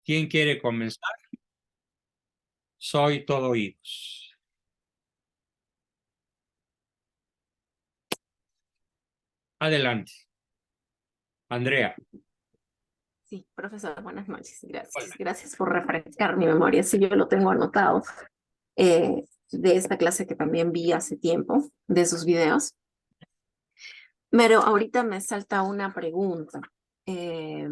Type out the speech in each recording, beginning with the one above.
¿Quién quiere comenzar? Soy todo oídos. Adelante. Andrea. Sí, profesor, buenas noches. Hola. Gracias. Gracias por refrescar mi memoria. Sí, yo lo tengo anotado de esta clase que también vi hace tiempo, de sus videos. Pero ahorita me salta una pregunta. Eh,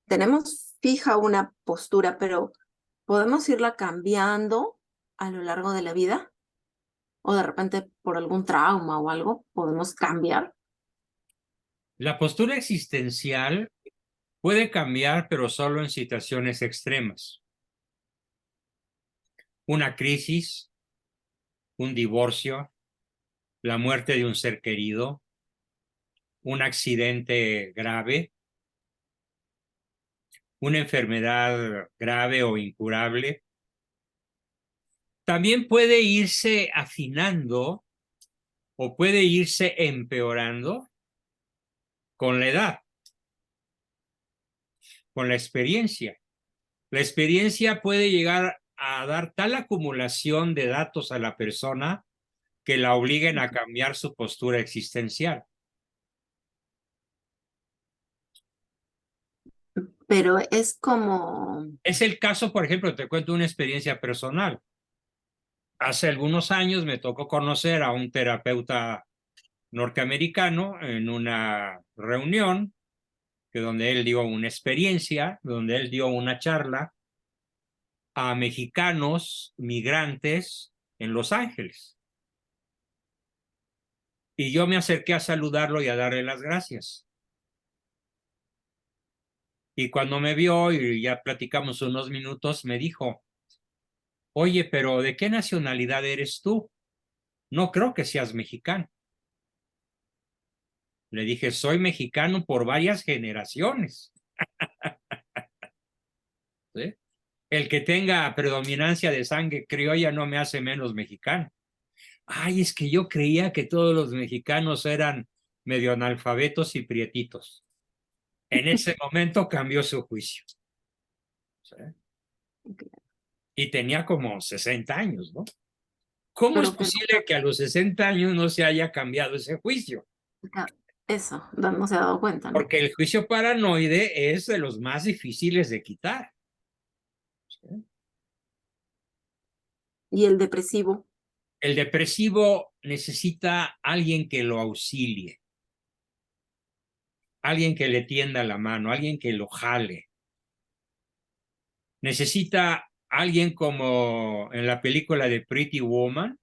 Tenemos fija una postura, pero ¿podemos irla cambiando a lo largo de la vida? ¿O de repente por algún trauma o algo podemos cambiar? La postura existencial puede cambiar, pero solo en situaciones extremas. Una crisis, un divorcio, la muerte de un ser querido, un accidente grave, una enfermedad grave o incurable. También puede irse afinando o puede irse empeorando con la edad, con la experiencia. La experiencia puede llegar a dar tal acumulación de datos a la persona que la obliguen a cambiar su postura existencial. Pero es como... Es el caso, por ejemplo, te cuento una experiencia personal. Hace algunos años me tocó conocer a un terapeuta norteamericano en una reunión donde él dio una experiencia, donde él dio una charla a mexicanos migrantes en Los Ángeles. Y yo me acerqué a saludarlo y a darle las gracias. Y cuando me vio y ya platicamos unos minutos, me dijo, oye, pero ¿de qué nacionalidad eres tú? No creo que seas mexicano. Le dije, soy mexicano por varias generaciones. ¿Sí? El que tenga predominancia de sangre criolla no me hace menos mexicano. Ay, es que yo creía que todos los mexicanos eran medio analfabetos y prietitos. En ese momento cambió su juicio. ¿Sí? Y tenía como 60 años, ¿no? ¿Cómo es Pero que posible que a los 60 años no se haya cambiado ese juicio? eso, no se ha dado cuenta, ¿no? Porque el juicio paranoide es de los más difíciles de quitar. ¿Sí? Y el depresivo, El depresivo necesita alguien que lo auxilie, alguien que le tienda la mano, alguien que lo jale. Necesita alguien como en la película de Pretty Woman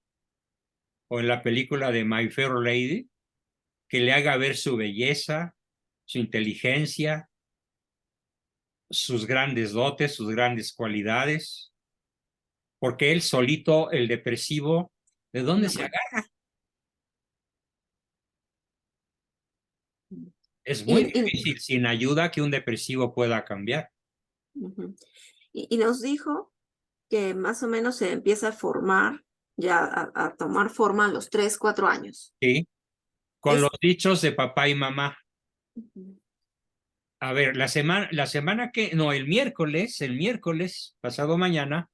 o en la película de My Fair Lady, que le haga ver su belleza, su inteligencia, sus grandes dotes, sus grandes cualidades, porque él solito, el depresivo, ¿de dónde no se puede. agarra? Es muy Y, y, difícil sin ayuda que un depresivo pueda cambiar. ujú. Y nos dijo que más o menos se empieza a formar, ya a tomar forma a los 3, 4 años. ¿Sí? Con los Es, dichos de papá y mamá. ujú, A ver, la semana que, no, el miércoles, pasado mañana,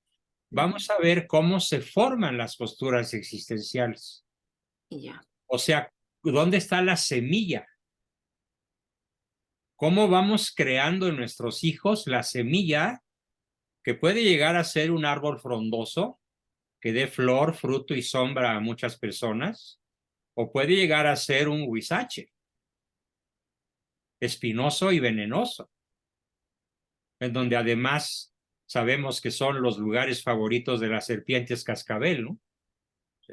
ujú, vamos a ver cómo se forman las posturas existenciales. y ya. O sea, ¿dónde está la semilla? ¿Cómo vamos creando en nuestros hijos la semilla que puede llegar a ser un árbol frondoso, que dé flor, fruto y sombra a muchas personas? O puede llegar a ser un huizache, espinoso y venenoso, en donde además sabemos que son los lugares favoritos de las serpientes cascabel, ¿no? ¿Sí?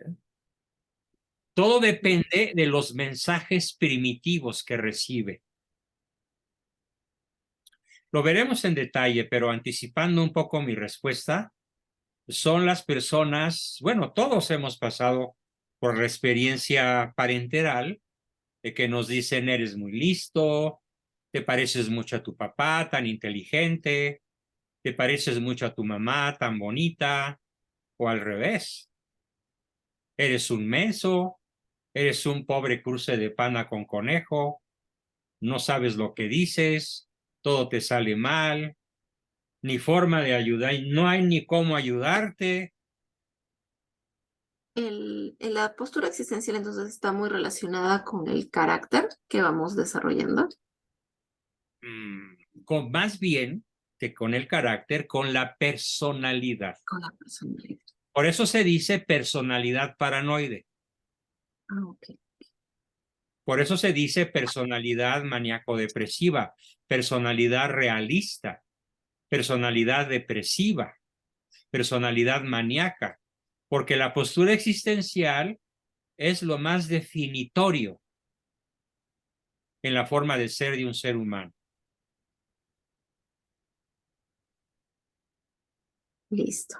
Todo depende de los mensajes primitivos que recibe. Lo veremos en detalle, pero anticipando un poco mi respuesta, son las personas, bueno, todos hemos pasado por la experiencia parenteral de que nos dicen, eres muy listo, te pareces mucho a tu papá, tan inteligente, te pareces mucho a tu mamá, tan bonita, o al revés, eres un menso, eres un pobre cruce de pana con conejo, no sabes lo que dices, todo te sale mal, ni forma de ayudar, no hay ni cómo ayudarte. La postura existencial entonces está muy relacionada con el carácter que vamos desarrollando. Con más bien que con el carácter, con la personalidad. Con la personalidad. Por eso se dice personalidad paranoide. Ah, ok. Por eso se dice personalidad maníaco-depresiva, personalidad realista, personalidad depresiva, personalidad maníaca, porque la postura existencial es lo más definitorio en la forma de ser de un ser humano. Listo.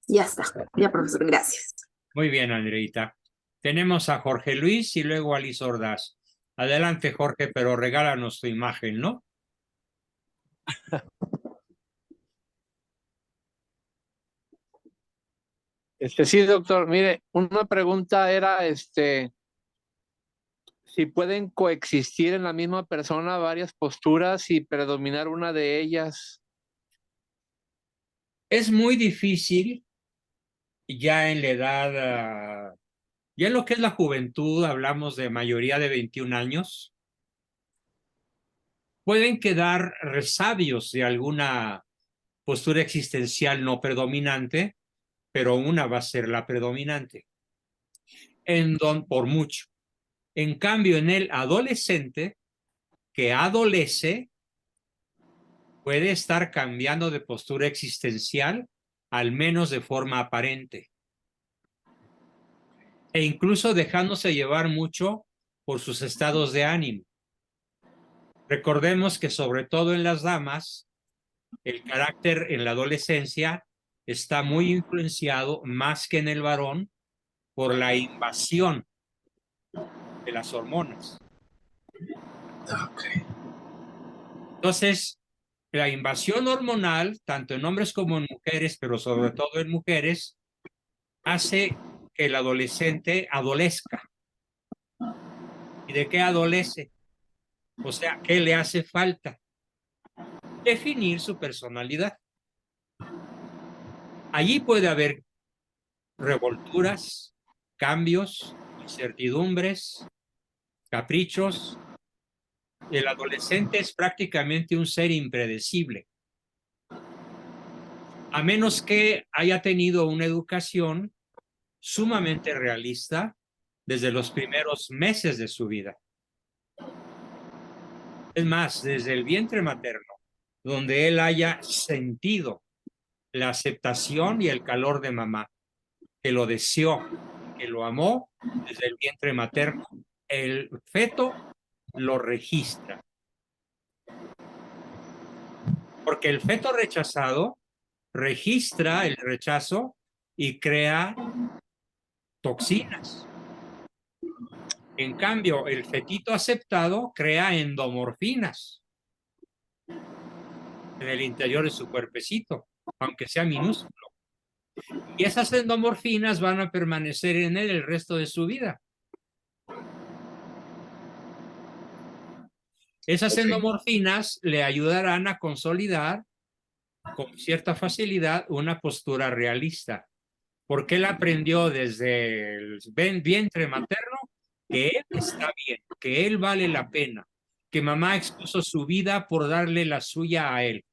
Ya está. Ya, profesor, gracias. Muy bien, Andreita. Tenemos a Jorge Luis y luego a Liz Ordaz. Adelante, Jorge, pero regálanos tu imagen, ¿no? Sí, doctor. Mire, una pregunta era, si pueden coexistir en la misma persona varias posturas y predominar una de ellas. Es muy difícil ya en la edad, ya en lo que es la juventud, hablamos de mayoría de 21 años, pueden quedar resabios de alguna postura existencial no predominante, pero una va a ser la predominante, por mucho. En cambio, en el adolescente que adolece, puede estar cambiando de postura existencial, al menos de forma aparente, e incluso dejándose llevar mucho por sus estados de ánimo. Recordemos que sobre todo en las damas, el carácter en la adolescencia está muy influenciado más que en el varón por la invasión de las hormonas. Okay. Entonces, la invasión hormonal, tanto en hombres como en mujeres, pero sobre todo en mujeres, hace que el adolescente adolezca. ¿Y de qué adolece? O sea, ¿qué le hace falta? Definir su personalidad. Allí puede haber revolturas, cambios, incertidumbres, caprichos. El adolescente es prácticamente un ser impredecible, a menos que haya tenido una educación sumamente realista desde los primeros meses de su vida. Es más, desde el vientre materno, donde él haya sentido la aceptación y el calor de mamá, que lo deseó, que lo amó desde el vientre materno. El feto lo registra, porque el feto rechazado registra el rechazo y crea toxinas. En cambio, el fetito aceptado crea endomorfinas en el interior de su cuerpecito, aunque sea minúsculo. Y esas endomorfinas van a permanecer en él el resto de su vida. Esas endomorfinas le ayudarán a consolidar con cierta facilidad una postura realista, porque él aprendió desde el vientre materno que él está bien, que él vale la pena, que mamá expuso su vida por darle la suya a él.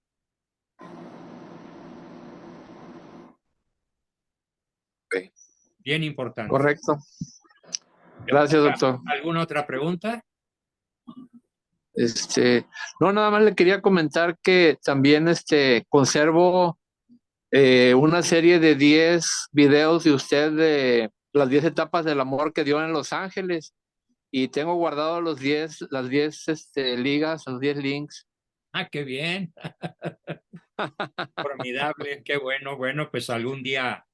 Okay. Bien importante. Correcto. Gracias, doctor. ¿Alguna otra pregunta? No, nada más le quería comentar que también conservo una serie de 10 videos de usted de las 10 etapas del amor que dio en Los Ángeles, y tengo guardado las 10 ligas, los 10 links. Ah, qué bien. Formidable, qué bueno. Bueno, pues algún día,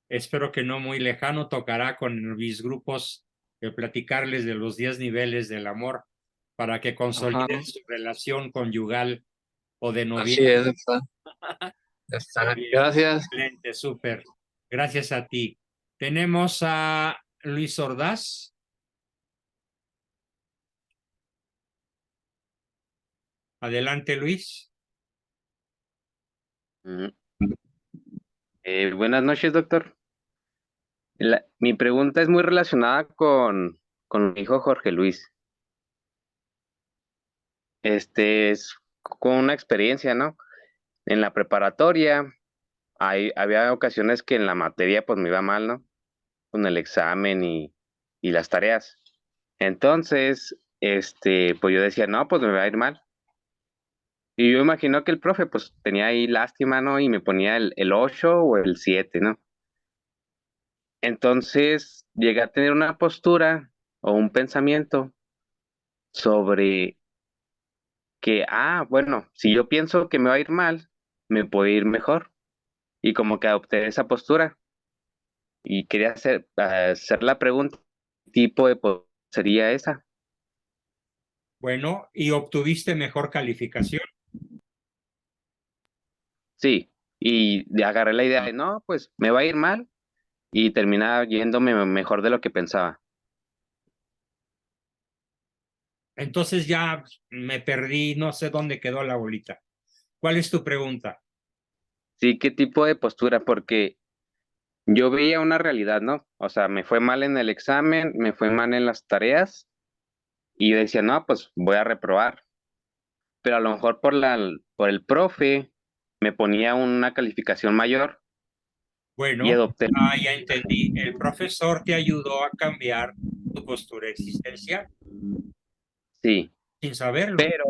espero que no muy lejano, tocará con mis grupos platicarles de los 10 niveles del amor para que consoliden Ajá. su relación conyugal o de Así noviazgo. es, doctor. Está. Bien, Gracias. excelente, súper. Gracias a ti. Tenemos a Luis Ordaz. Adelante, Luis. Mm, Buenas noches, doctor. Mi pregunta es muy relacionada con mi hijo Jorge Luis. Es con una experiencia, ¿no? En la preparatoria, había ocasiones que en la materia pues me iba mal, ¿no? Con el examen y las tareas. Entonces, pues yo decía, no, pues me va a ir mal. Y yo imagino que el profe pues tenía ahí lástima, ¿no? Y me ponía el 8 o el 7, ¿no? Entonces llegué a tener una postura o un pensamiento sobre que, bueno, si yo pienso que me va a ir mal, me puede ir mejor. Y como que adopté esa postura y quería hacer la pregunta, ¿qué tipo de postura sería esa? Bueno, y obtuviste mejor calificación. Sí, y agarré la idea de, no, pues me va a ir mal y terminaba yéndome mejor de lo que pensaba. Entonces ya me perdí, no sé dónde quedó la bolita. ¿Cuál es tu pregunta? Sí, ¿qué tipo de postura? Porque yo veía una realidad, ¿no? O sea, me fue mal en el examen, me fue mal en las tareas y yo decía, no, pues voy a reprobar. Pero a lo mejor por el profe me ponía una calificación mayor y Bueno, adopté. ya entendí. El profesor te ayudó a cambiar tu postura existencial Sí, sin saberlo. pero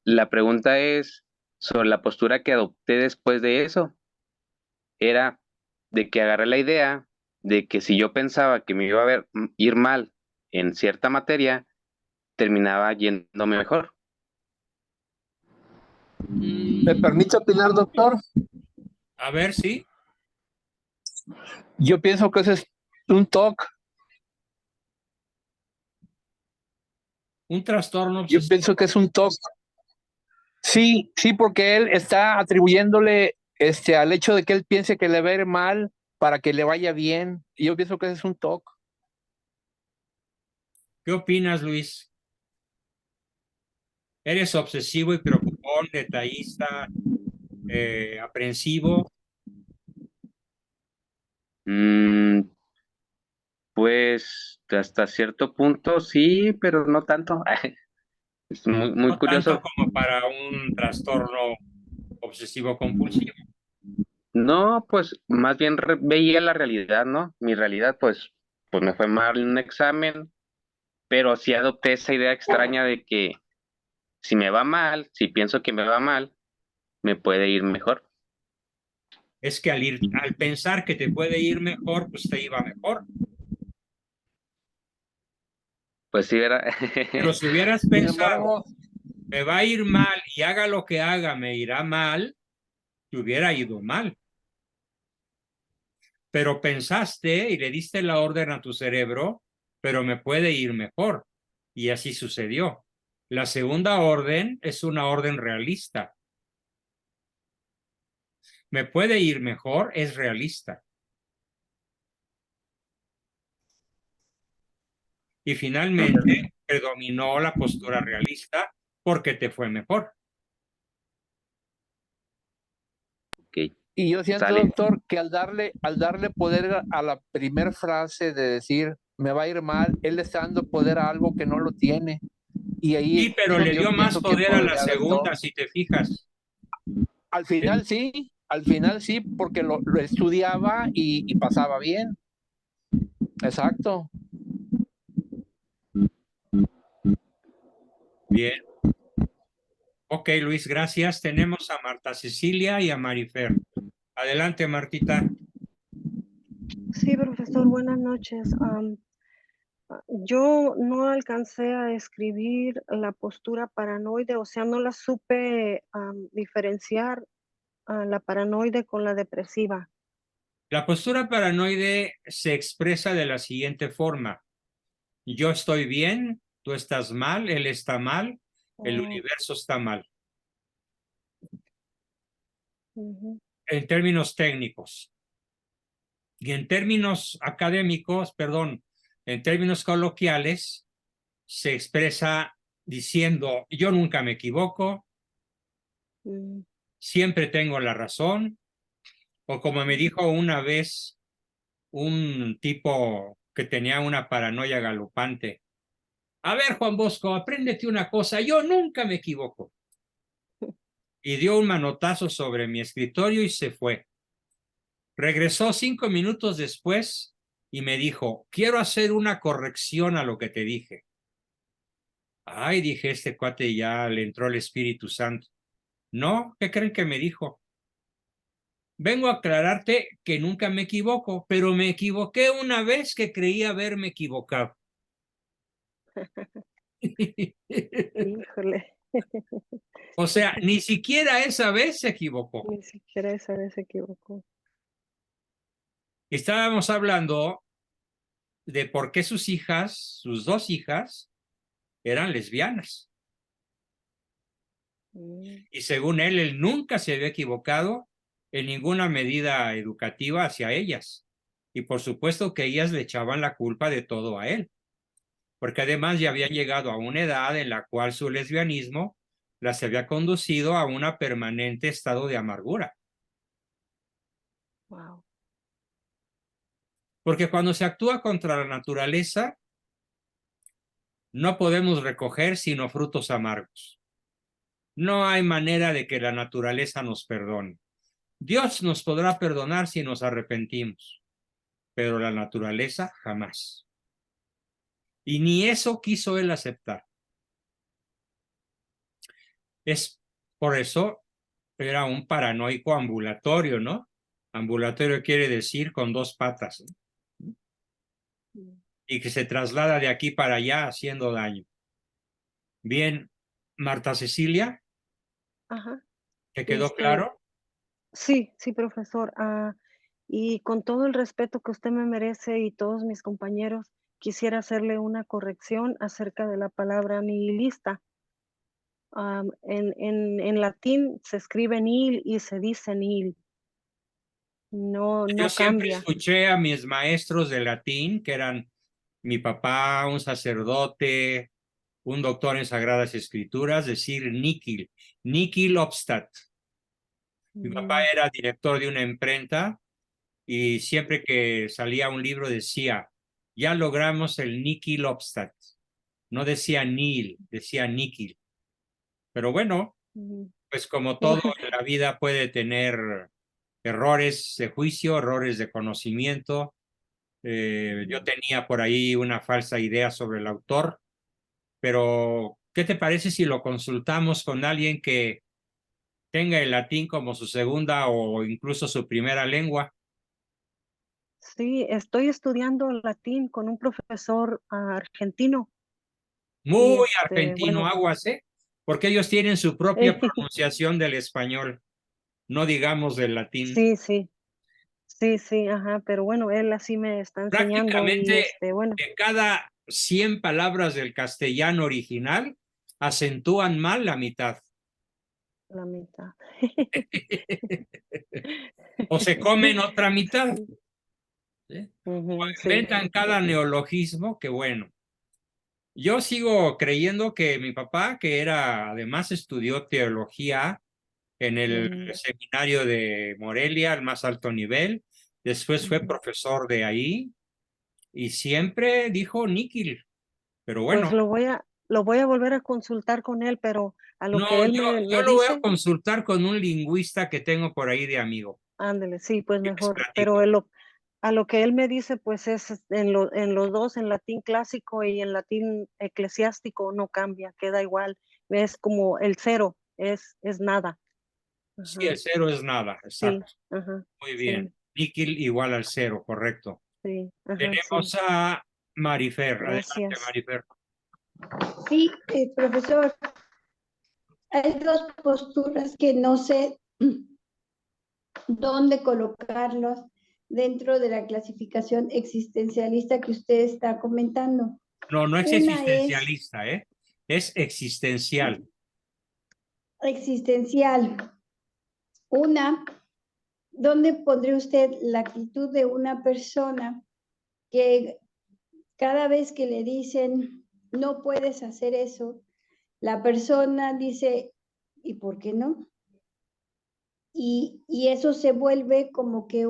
la pregunta es sobre la postura que adopté después de eso. Era de que agarré la idea de que si yo pensaba que me iba a ir mal en cierta materia, terminaba yéndome mejor. ¿Me permite opinar, doctor? A ver si Yo pienso que ese es un TOC. un trastorno Yo obsesivo. pienso que es un TOC. Sí, sí, porque él está atribuyéndole al hecho de que él piense que le va a ir mal para que le vaya bien. Y yo pienso que ese es un TOC. ¿Qué opinas, Luis? ¿Eres obsesivo y preocupón, detallista, aprensivo? Mm, pues hasta cierto punto sí, pero no tanto. Es muy No tanto curioso. como para un trastorno obsesivo compulsivo. No, pues más bien veía la realidad, ¿no? Mi realidad, pues me fue mal en un examen, pero sí adopté esa idea extraña de que si me va mal, si pienso que me va mal, me puede ir mejor. Es que al pensar que te puede ir mejor, pues te iba mejor. Pues sí, era. Pero si hubieras Sin pensado, embargo, me va a ir mal y haga lo que haga, me irá mal, te hubiera ido mal. Pero pensaste y le diste la orden a tu cerebro, pero me puede ir mejor. Y así sucedió. La segunda orden es una orden realista. Me puede ir mejor, es realista. Y finalmente predominó la postura realista porque te fue mejor. Ok, y yo siento, sale. doctor, que al darle poder a la primera frase de decir me va a ir mal, él le está dando poder a algo que no lo tiene. Y ahí Sí, es pero le donde yo dio más pienso que poder a la podría haber segunda, todo. si te fijas. Al final sí, porque lo estudiaba y pasaba bien. Exacto. Bien. Ok, Luis, gracias. Tenemos a Marta Cecilia y a Marifer. Adelante, Martita. Sí, profesor, buenas noches. Yo no alcancé a escribir la postura paranoide, o sea, no la supe diferenciar la paranoide con la depresiva. La postura paranoide se expresa de la siguiente forma. Yo estoy bien, tú estás mal, él está mal, el Oh, universo está mal. ujú. En términos técnicos. Y en términos académicos, perdón, en términos coloquiales, se expresa diciendo, yo nunca me equivoco, Mm, siempre tengo la razón, o como me dijo una vez un tipo que tenía una paranoia galopante: a ver, Juan Bosco, apréndete una cosa, yo nunca me equivoco. Y dio un manotazo sobre mi escritorio y se fue. Regresó 5 minutos después y me dijo: quiero hacer una corrección a lo que te dije. Ay, dije, este cuate ya le entró el Espíritu Santo. No, ¿qué creen que me dijo? Vengo a aclararte que nunca me equivoco, pero me equivoqué una vez que creí haberme equivocado. Híjole, O sea, ni siquiera esa vez se equivocó. ni siquiera esa vez se equivocó. Estábamos hablando de por qué sus hijas, sus 2 hijas, eran lesbianas. Mm, Y según él nunca se había equivocado en ninguna medida educativa hacia ellas. Y por supuesto que ellas le echaban la culpa de todo a él, porque además ya habían llegado a una edad en la cual su lesbianismo las había conducido a un permanente estado de amargura. wow. Porque cuando se actúa contra la naturaleza, no podemos recoger sino frutos amargos. No hay manera de que la naturaleza nos perdone. Dios nos podrá perdonar si nos arrepentimos, pero la naturaleza jamás. Y ni eso quiso él aceptar. Es por eso era un paranoico ambulatorio, ¿no? Ambulatorio quiere decir con 2 patas, ¿no? Y que se traslada de aquí para allá haciendo daño. Bien, Marta Cecilia, Ajá. ¿te quedó Este, claro? sí, sí, profesor. Y con todo el respeto que usted me merece y todos mis compañeros, quisiera hacerle una corrección acerca de la palabra nihilista. En latín se escribe nihil y se dice nihil. No, Yo no siempre cambia. escuché a mis maestros de latín, que eran mi papá, un sacerdote, un doctor en Sagradas Escrituras, decir nihil, nihil obstat. Mi papá Mm, era director de una imprenta y siempre que salía un libro decía: ya logramos el nihil obstat. No decía nihil, decía nihil. Pero bueno, mm. pues como todo Bueno, en la vida puede tener errores de juicio, errores de conocimiento. Yo tenía por ahí una falsa idea sobre el autor, pero ¿qué te parece si lo consultamos con alguien que tenga el latín como su segunda o incluso su primera lengua? sí, estoy estudiando latín con un profesor argentino y Muy argentino bueno, aguas, ¿eh? Porque ellos tienen su propia pronunciación del español, no digamos del latín. sí, sí, sí, sí, ajá, pero bueno, él así me está enseñando y Prácticamente bueno, de cada 100 palabras del castellano original, acentúan mal la mitad. la mitad. O se comen otra mitad. Sí, ¿Sí? ujú, sí, Inventan cada neologismo que bueno. Yo sigo creyendo que mi papá, que era, además estudió teología en el ujú, seminario de Morelia, al más alto nivel, después fue ujú. profesor de ahí y siempre dijo níquil, pero Pues bueno, lo voy a volver a consultar con él, pero a lo no, que él yo me lo voy a dice, consultar con un lingüista que tengo por ahí de amigo. ándele, sí, pues Y les mejor, pero platico. a lo que él me dice, pues es en los dos, en latín clásico y en latín eclesiástico, no cambia, queda igual, es como el cero, es nada. Sí, Ajá, el cero es nada, sí, exacto. ajá, Muy bien. sí, Níquil igual al cero, correcto. sí, ajá, sí, Tenemos a Marifer. Adelante, gracias. Marifer. Sí, profesor, hay dos posturas que no sé dónde colocarlos dentro de la clasificación existencialista que usted está comentando. No, no es Una es existencialista, ¿eh? Es existencial. existencial. Una, ¿dónde pondría usted la actitud de una persona que cada vez que le dicen no puedes hacer eso, la persona dice, ¿y por qué no? y eso se vuelve como que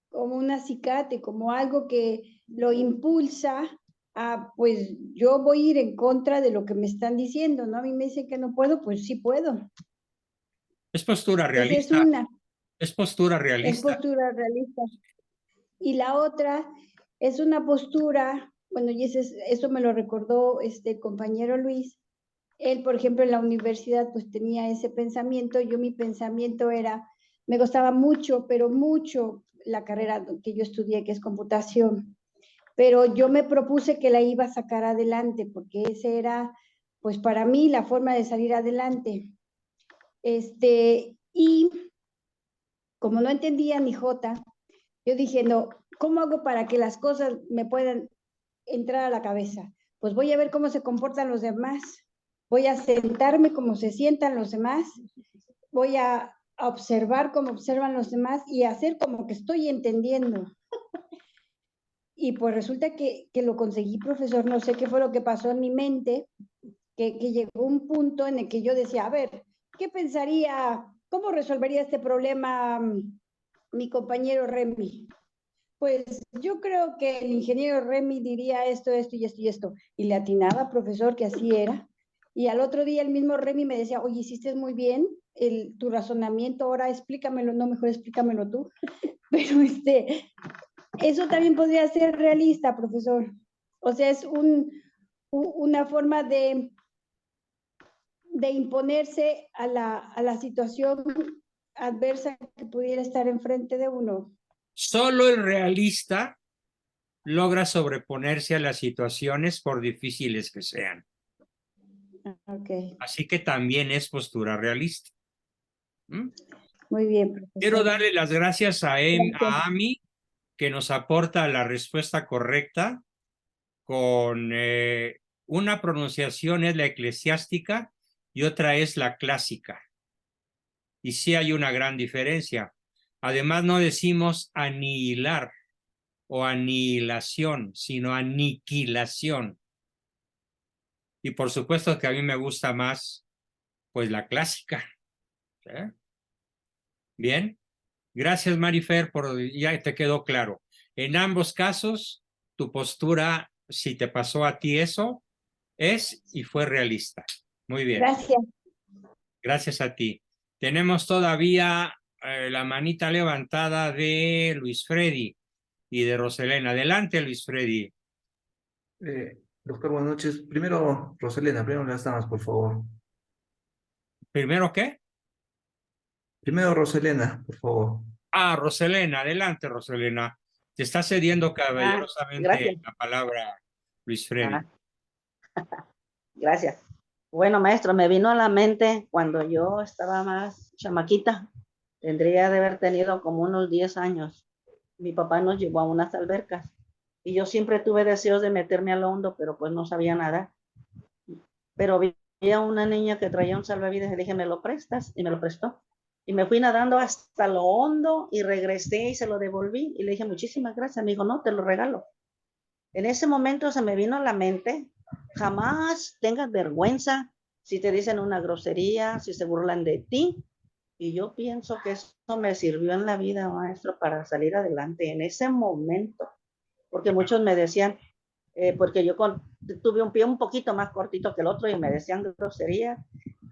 como un acicate, como algo que lo impulsa a, pues yo voy a ir en contra de lo que me están diciendo, ¿no? A mí me dicen que no puedo, pues sí puedo. Es postura Esa es realista. una, Es postura es realista. postura realista. Y la otra es una postura, bueno, y eso me lo recordó este compañero Luis. Él, por ejemplo, en la universidad, pues tenía ese pensamiento. Yo mi pensamiento era, me gustaba mucho, pero mucho la carrera que yo estudié, que es computación. Pero yo me propuse que la iba a sacar adelante, porque ese era, pues para mí, la forma de salir adelante. Y como no entendía ni jota, yo dije, no, ¿cómo hago para que las cosas me puedan entrar a la cabeza? Pues voy a ver cómo se comportan los demás, voy a sentarme como se sientan los demás, voy a observar cómo observan los demás y hacer como que estoy entendiendo. Y pues resulta que lo conseguí, profesor, no sé qué fue lo que pasó en mi mente, que llegó un punto en el que yo decía, a ver, ¿qué pensaría, cómo resolvería este problema mi compañero Remy? Pues yo creo que el ingeniero Remy diría esto, esto y esto y esto. Y le atinaba, profesor, que así era. Y al otro día el mismo Remy me decía, oye, hiciste muy bien tu razonamiento, ahora explícamelo, no, mejor explícamelo tú. Pero eso también podría ser realista, profesor. O sea, es una forma de imponerse a la situación adversa que pudiera estar enfrente de uno. Solo el realista logra sobreponerse a las situaciones por difíciles que sean. Okay. Así que también es postura realista. ¿Mm? Muy bien, profesor. Quiero darle las gracias a Gracias. Ami, que nos aporta la respuesta correcta con una pronunciación es la eclesiástica y otra es la clásica. Y sí hay una gran diferencia. Además, no decimos anihilar o anihilación, sino aniquilación. Y por supuesto que a mí me gusta más, pues, la clásica. ¿Sí? Bien. Gracias, Marifer, ya te quedó claro. En ambos casos, tu postura, si te pasó a ti eso, es y fue realista. Muy bien. Gracias. Gracias a ti. Tenemos todavía la manita levantada de Luis Freddy y de Roselena. Adelante, Luis Freddy. Doctor, buenas noches. Primero, Roselena, primero las damas, por favor. ¿Primero qué? Primero, Roselena, por favor. Ah, Roselena. Adelante, Roselena. Te está cediendo caballerosamente Gracias. la palabra Luis Freddy. Gracias. Bueno, maestro, me vino a la mente cuando yo estaba más chamaquita, tendría de haber tenido como unos 10 años. Mi papá nos llevó a unas albercas y yo siempre tuve deseos de meterme al hondo, pero pues no sabía nadar. Pero vi a una niña que traía un salvavidas y le dije, ¿me lo prestas? Y me lo prestó. Y me fui nadando hasta lo hondo y regresé y se lo devolví. Y le dije, muchísimas gracias. Me dijo, no, te lo regalo. En ese momento se me vino a la mente, jamás tengas vergüenza si te dicen una grosería, si se burlan de ti. Y yo pienso que eso me sirvió en la vida, maestro, para salir adelante en ese momento. Porque muchos me decían, porque yo tuve un pie un poquito más cortito que el otro y me decían grosería.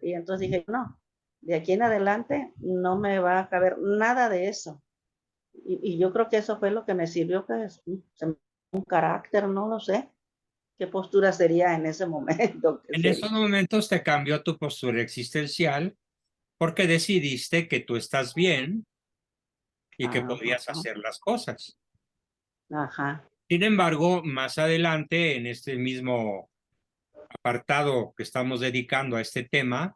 Y entonces dije, no, de aquí en adelante no me va a caber nada de eso. Y yo creo que eso fue lo que me sirvió, que es un carácter, no lo sé. ¿Qué postura sería en ese momento? En esos momentos te cambió tu postura existencial porque decidiste que tú estás bien y que podías hacer las cosas. Ajá. Sin embargo, más adelante, en este mismo apartado que estamos dedicando a este tema,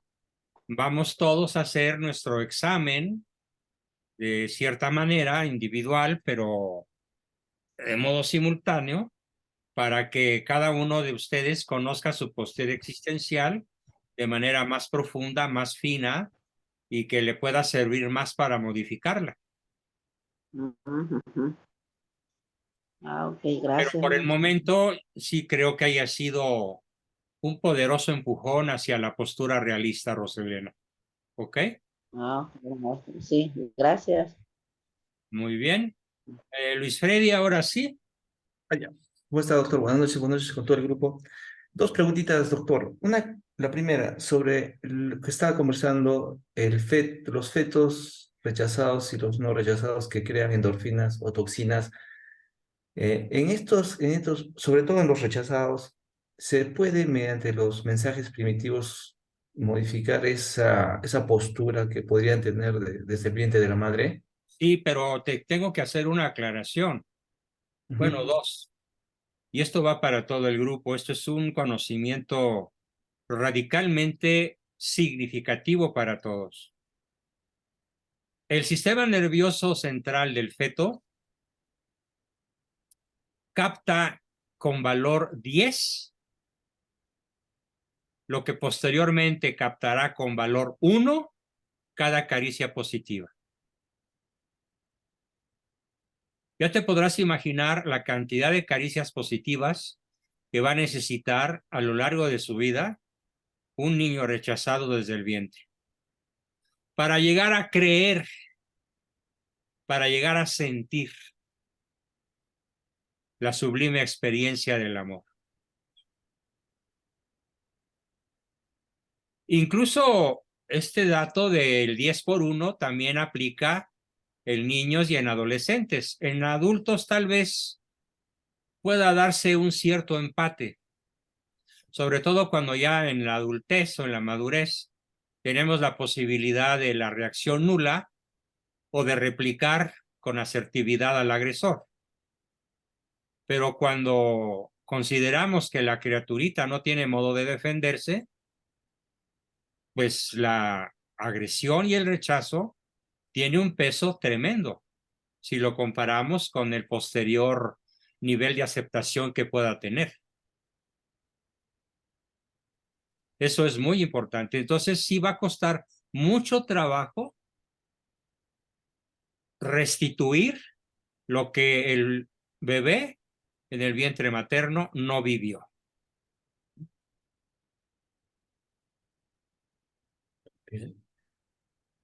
vamos todos a hacer nuestro examen de cierta manera, individual, pero de modo simultáneo, para que cada uno de ustedes conozca su postura existencial de manera más profunda, más fina y que le pueda servir más para modificarla. Ok, gracias. Pero por el momento sí creo que haya sido un poderoso empujón hacia la postura realista, Roselena. ¿Ok? Ah, bueno, sí, gracias. Muy bien. Luis Freddy, ahora sí. Vaya. ¿Cómo está, doctor? Buenas noches con todo el grupo. Dos preguntitas, doctor. La primera, sobre lo que estaba conversando, los fetos rechazados y los no rechazados que crean endorfinas o toxinas. Sobre todo en los rechazados, ¿se puede, mediante los mensajes primitivos, modificar esa postura que podrían tener desde el vientre de la madre? Sí, pero te tengo que hacer una aclaración. Bueno, Ujú. dos. Y esto va para todo el grupo. Esto es un conocimiento radicalmente significativo para todos. El sistema nervioso central del feto capta con valor 10 lo que posteriormente captará con valor 1 cada caricia positiva. Ya te podrás imaginar la cantidad de caricias positivas que va a necesitar a lo largo de su vida un niño rechazado desde el vientre. Para llegar a creer, para llegar a sentir la sublime experiencia del amor. Incluso este dato del 10 por 1 también aplica en niños y en adolescentes. En adultos tal vez pueda darse un cierto empate, sobre todo cuando ya en la adultez o en la madurez tenemos la posibilidad de la reacción nula o de replicar con asertividad al agresor. Pero cuando consideramos que la criaturita no tiene modo de defenderse, pues la agresión y el rechazo tiene un peso tremendo si lo comparamos con el posterior nivel de aceptación que pueda tener. Eso es muy importante. Entonces sí va a costar mucho trabajo restituir lo que el bebé en el vientre materno no vivió.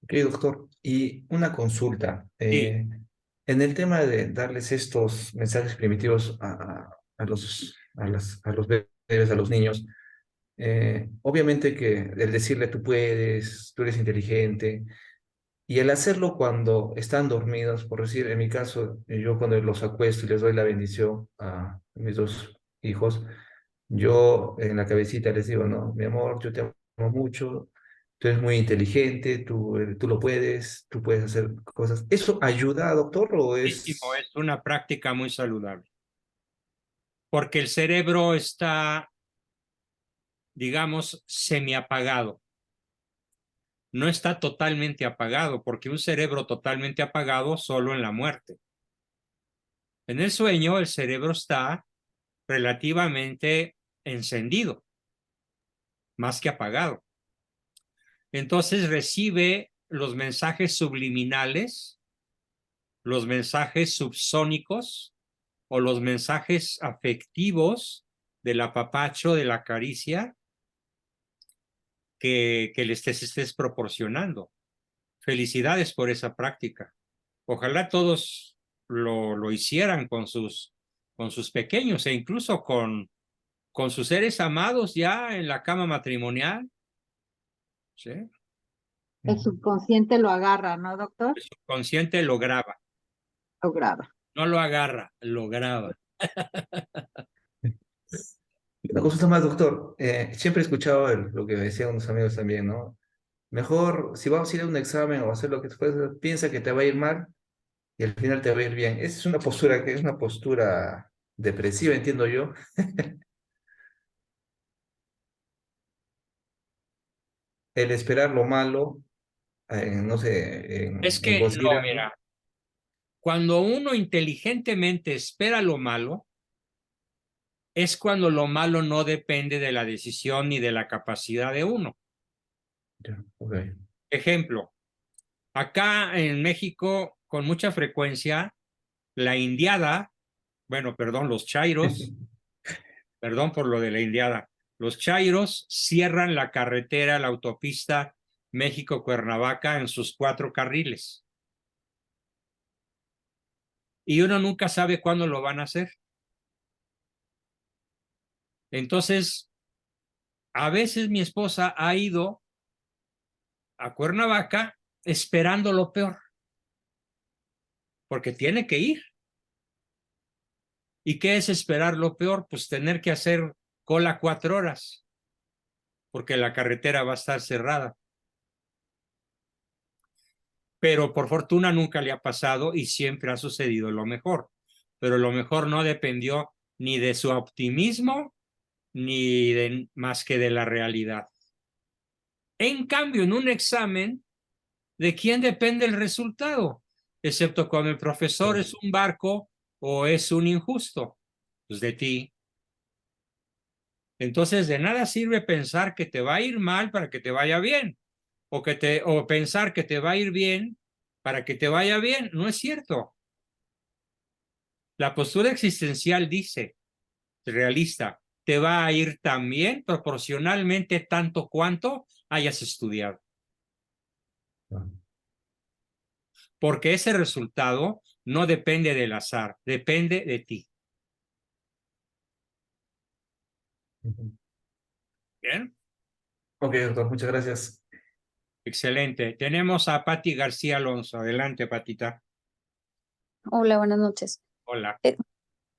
Ok, doctor. Y una consulta. Sí, En el tema de darles estos mensajes primitivos a los bebés, a los niños, obviamente que el decirle tú puedes, tú eres inteligente, y el hacerlo cuando están dormidos, por decir, en mi caso, yo cuando los acuesto y les doy la bendición a mis dos hijos, yo en la cabecita les digo, no, mi amor, yo te amo mucho, tú eres muy inteligente, tú lo puedes, tú puedes hacer cosas. ¿Eso ayuda, doctor, o es...? es una práctica muy saludable, porque el cerebro está, digamos, semiapagado. No está totalmente apagado, porque un cerebro totalmente apagado solo en la muerte. En el sueño, el cerebro está relativamente encendido, más que apagado. Entonces recibe los mensajes subliminales, los mensajes subsónicos o los mensajes afectivos del apapacho, de la caricia que le estés proporcionando. Felicidades por esa práctica. Ojalá todos lo hicieran con sus pequeños e incluso con sus seres amados ya en la cama matrimonial. ¿Sí? El subconsciente lo agarra, ¿no, doctor? El subconsciente lo graba. Lo graba. No lo agarra, lo graba. Una cosa más, doctor. Siempre he escuchado lo que decían unos amigos también, ¿no? Mejor, si vamos a ir a un examen o hacer lo que después, piensa que te va a ir mal y al final te va a ir bien. Esa es una postura que es una postura depresiva, entiendo yo. El esperar lo malo, no sé, Es en que no, considerando. mira, cuando uno inteligentemente espera lo malo, es cuando lo malo no depende de la decisión ni de la capacidad de uno. Ya, ok. Ejemplo, acá en México, con mucha frecuencia, la indiada, bueno, perdón, los chairos, perdón por lo de la indiada, los chairos cierran la carretera, la autopista México-Cuernavaca en sus 4 carriles. Y uno nunca sabe cuándo lo van a hacer. Entonces, a veces mi esposa ha ido a Cuernavaca esperando lo peor, porque tiene que ir. ¿Y qué es esperar lo peor? Pues tener que hacer cola 4 horas, porque la carretera va a estar cerrada. Pero por fortuna nunca le ha pasado y siempre ha sucedido lo mejor. Pero lo mejor no dependió ni de su optimismo ni de más que de la realidad. En cambio, en un examen, ¿de quién depende el resultado? Excepto cuando el profesor es un barco o es un injusto. Pues de ti. Entonces, de nada sirve pensar que te va a ir mal para que te vaya bien, o pensar que te va a ir bien para que te vaya bien. No es cierto. La postura existencial dice, realista, te va a ir tan bien proporcionalmente tanto cuanto hayas estudiado. Porque ese resultado no depende del azar, depende de ti. ¿Bien? Ok, doctor, muchas gracias. Excelente. Tenemos a Pati García Alonso. Adelante, Patita. Hola, buenas noches. Hola.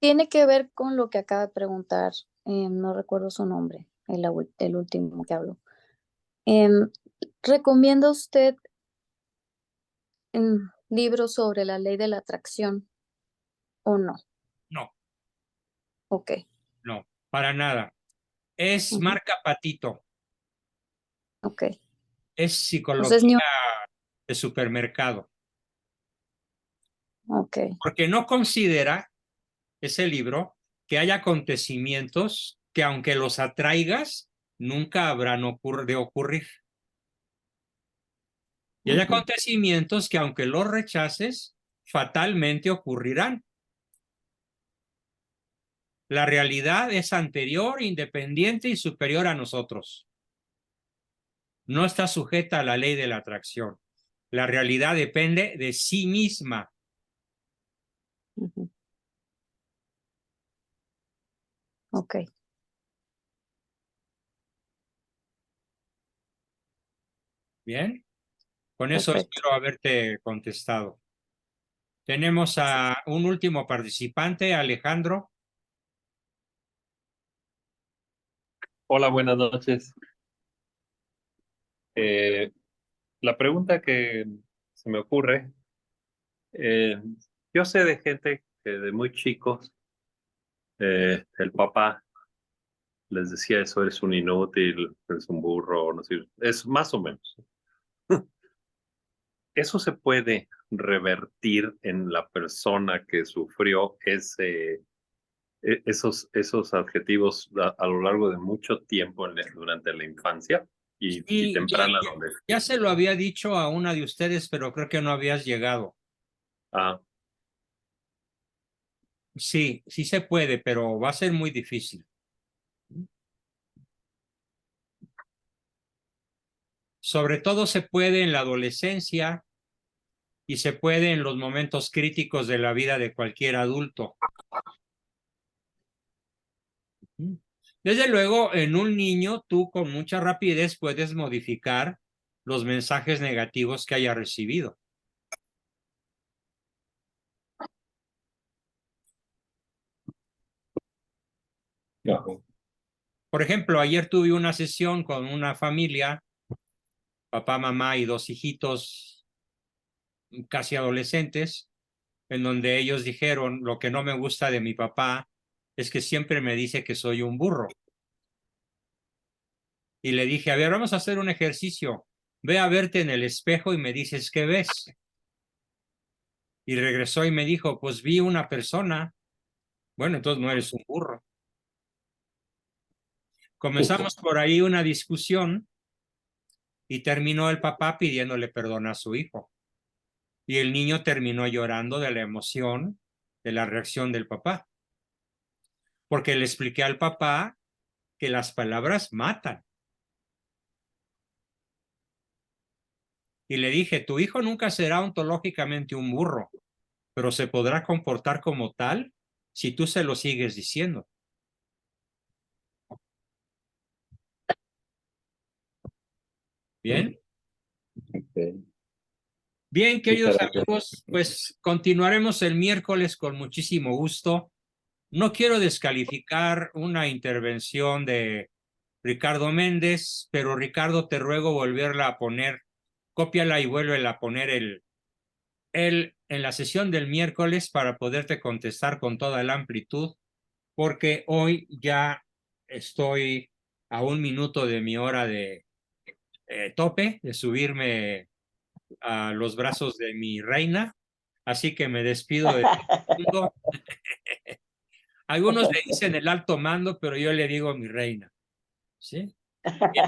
Tiene que ver con lo que acaba de preguntar, no recuerdo su nombre, el último que habló. ¿Recomienda usted libros sobre la ley de la atracción o no? No, Ok. no, para nada. Es Ujú. marca Patito. Ok. Es Entonces, psicología de supermercado. ok. Porque no considera ese libro que hay acontecimientos que aunque los atraigas, nunca habrán de ocurrir. Y hay Ujú. acontecimientos que aunque los rechaces, fatalmente ocurrirán. La realidad es anterior, independiente y superior a nosotros. No está sujeta a la ley de la atracción. La realidad depende de sí misma. Ujú. Ok. Bien, con eso Perfecto. espero haberte contestado. Tenemos a un último participante, Alejandro. Hola, buenas noches. La pregunta que se me ocurre, eh, yo sé de gente que de muy chicos, el papá les decía eso, eres un inútil, eres un burro, no sé, es más o menos. ¿Eso se puede revertir en la persona que sufrió esos adjetivos a lo largo de mucho tiempo durante la infancia y Y temprana adolescencia? ya se lo había dicho a una de ustedes, pero creo que no habías llegado. Ah, Sí, sí se puede, pero va a ser muy difícil. Sobre todo se puede en la adolescencia y se puede en los momentos críticos de la vida de cualquier adulto. Desde luego, en un niño, tú con mucha rapidez puedes modificar los mensajes negativos que haya recibido. no. Por ejemplo, ayer tuve una sesión con una familia, papá, mamá y 2 hijitos casi adolescentes, en donde ellos dijeron, lo que no me gusta de mi papá es que siempre me dice que soy un burro. Y le dije, a ver, vamos a hacer un ejercicio. Ve a verte en el espejo y me dices qué ves. Y regresó y me dijo, pues vi una persona. Bueno, entonces no eres un burro. Comenzamos por ahí una discusión y terminó el papá pidiéndole perdón a su hijo. Y el niño terminó llorando de la emoción de la reacción del papá. Porque le expliqué al papá que las palabras matan. y le dije, tu hijo nunca será ontológicamente un burro, pero se podrá comportar como tal si tú se lo sigues diciendo. ¿Bien? Bien, queridos amigos, pues continuaremos el miércoles con muchísimo gusto. No quiero descalificar una intervención de Ricardo Méndez, pero Ricardo, te ruego volverla a poner, cópiala y vuélvela a poner en la sesión del miércoles para poderte contestar con toda la amplitud, porque hoy ya estoy a 1 minuto de mi hora de tope, de subirme a los brazos de mi reina, así que me despido de todo el mundo. Algunos le dicen el alto mando, pero yo le digo mi reina. ¿Sí? Bien.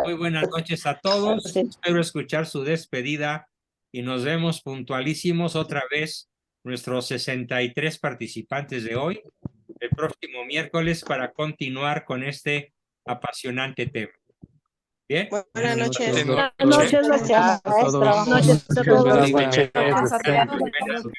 Muy buenas noches a todos. Espero escuchar su despedida y nos vemos puntualísimos otra vez, nuestros 63 participantes de hoy, el próximo miércoles para continuar con este apasionante tema. Bien. Buenas noches. Buenas noches, maestro. Buenas noches a todos. Buenas noches. Gracias a todos.